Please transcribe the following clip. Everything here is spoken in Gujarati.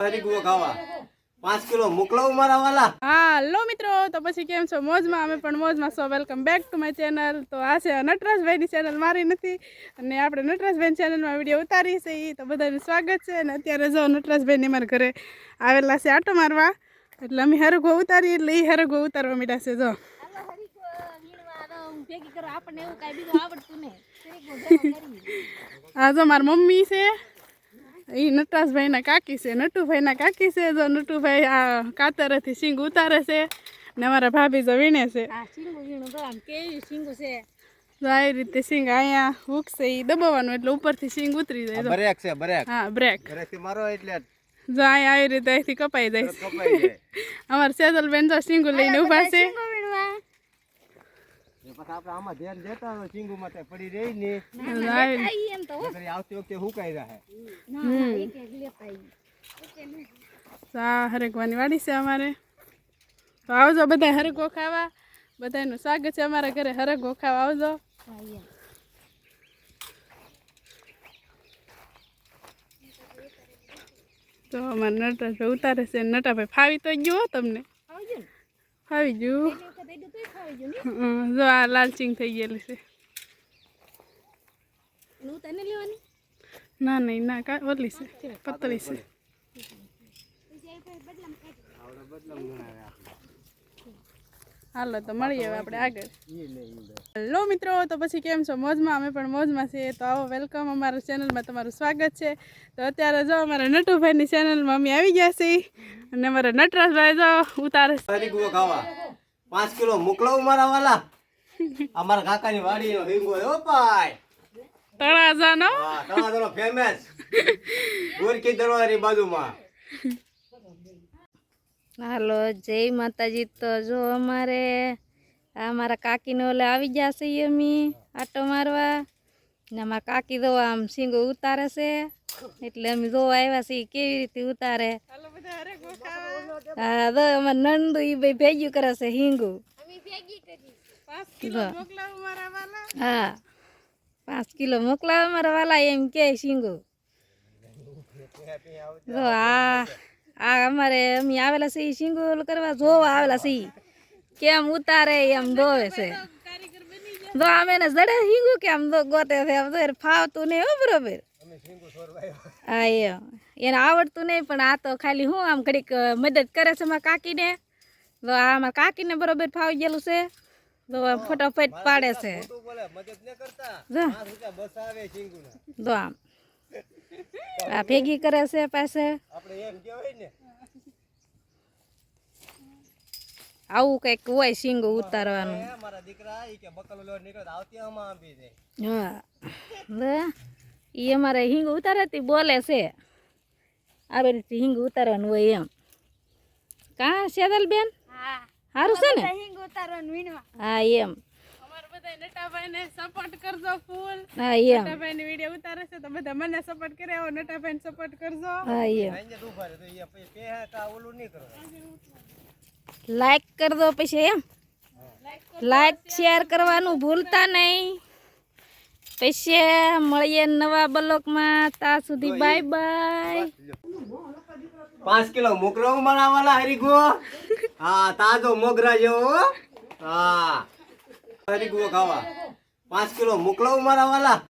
હરીગુઓ ખાવા 5 કિલો મોકલાવું મારા વાલા. હાલો મિત્રો, તો પછી કેમ છો? મોજમાં? અમે પણ મોજમાં. સો welcome back to my channel. તો આ છે નટરાજભાઈની ચેનલ, મારી નથી. અને આપણે નટરાજભાઈની ચેનલમાં વિડીયો ઉતારી છે એ તો બધાનું સ્વાગત છે. અને અત્યારે જો નટરાજભાઈને અમારા ઘરે આવેલા છે આટો મારવા, એટલે અમે હરગો ઉતારી એટલે એ હરગો ઉતારવા મીડા છે. જો આ જો મારી મમ્મી છે, એ નટરાજભાઈના કાકી છે, નટુભાઈના કાકી છે. જો નટુભાઈ આ કાતરેથી સિંગ ઉતારે છે ને અમારા ભાભી જો વીણે છે. આ રીતે સિંગ અહીંયા ઉગશે એ દબાવવાનું એટલે ઉપરથી સિંગ ઉતરી જાય. બ્રેક છે, બ્રેક. હા, બ્રેક. બ્રેક થી મારો એટલે જો અહીંયા આવી રીતે અહીંથી કપાઈ જાય. કપાઈ જાય. અમારા સેજલબેન જો સિંગુ લઈને ઊભા છે. પછી આપણે આમાં ધ્યાન દેતા હોય સિંગુ માટે પડી રહી ને આવતી વખતે હુકાઈ રહે. હરગવાની વાડી છે અમારે. તો આવજો બધા હરગો ખાવા. બધાનું સ્વાગત છે અમારા ઘરે. હરગો ખાવા આવજો. તો અમારા નટરાજભાઈ ઉતારે છે. નટાભાઈ ફાવી તો ગયો તમને? ફાવી ગયું. જો આ લાલચીંગ થઈ ગયેલી છે. ના નહીં, ના કા ઓલી છે, પતળી છે. હાલો તો મળીએ હવે આપણે આગળ. હેલો મિત્રો, તો પછી કેમ છો? મોજમાં? અમે પણ મોજમાં છીએ. તો આવો, વેલકમ અમારા ચેનલમાં, તમારું સ્વાગત છે. તો અત્યારે જો અમારા નટુભાઈની ચેનલમાં અમે આવી ગયા છીએ અને અમારા નટરાજભાઈ જો ઉતારે છે હરીગુઓ ખાવા 5 કિલો મોકલાવું મારા વાલા. અમારા કાકાની વાડીનો હિંગો હો ભાઈ. તળાજાનો. હા, તળાજાનો ફેમસ ગોરકી દરવાજાની બાજુમાં. હાલો, જય માતાજી. તો જો અમારે અમારા કાકીને ઓલે આવી ગયા છે અમે આટો મારવા ને અમારા કાકી જો આમ સિંગો ઉતારે છે એટલે અમે જોવા આવ્યા છીએ કેવી રીતે ઉતારે. હા, તો અમારે નંદુ એ ભાઈ ભેગ્યું કરે છે હિંગુ. હા, 5 કિલો મોકલાવે મારા વાલા એમ કે સિંગુ. જો આ અમારે અમે આવેલા છે સિંગુ કરવા જોવા આવેલા છે કેમ ઉતારે એમ જોવે છે. જો અમે એને જડે હિંગુ કેમ ગોતે છે એમ તો ફાવતું નહીં હો બરોબર. હા, એને આવડતું નહીં પણ આ તો ખાલી હું આમ ઘડીક મદદ કરે છે મારા કાકીને. તો આ મારા કાકીને બરોબર ફાવી ગયેલું છે. તો ફટાફટ પાડે છે. જો આમ આ ભેગી કરે છે પાસે. આવું કઈક હોય સિંગો ઉતારવાનું. હા, એ અમારે હિંગ ઉતારતી બોલે છે આવી રીતે હિંગ ઉતારવાનું હોય એમ. કા સેદલબેન? સારું છે ને? હા, એમ. નટાભાઈને સપોર્ટ કરજો ફૂલ. હા, એમ. નટાભાઈની વિડીયો ઉતારે છે તો બધા મને સપોર્ટ કરે. આવો નટાભાઈને સપોર્ટ કરજો. હા, એમ. લાઈક કરી દો પછી એમ. લાઈક શેર કરવાનું ભૂલતા નહીં. પછી મળીએ નવા બ્લોગમાં. ત્યાં સુધી બાય બાય. 5 કિલો મોકલાવું મારા વાલા હરીગુઓ. હા, તાજો મોગરા જેવો. હા, હરીગુઓ ખાવા 5 કિલો મોકલાવું મારા વાલા.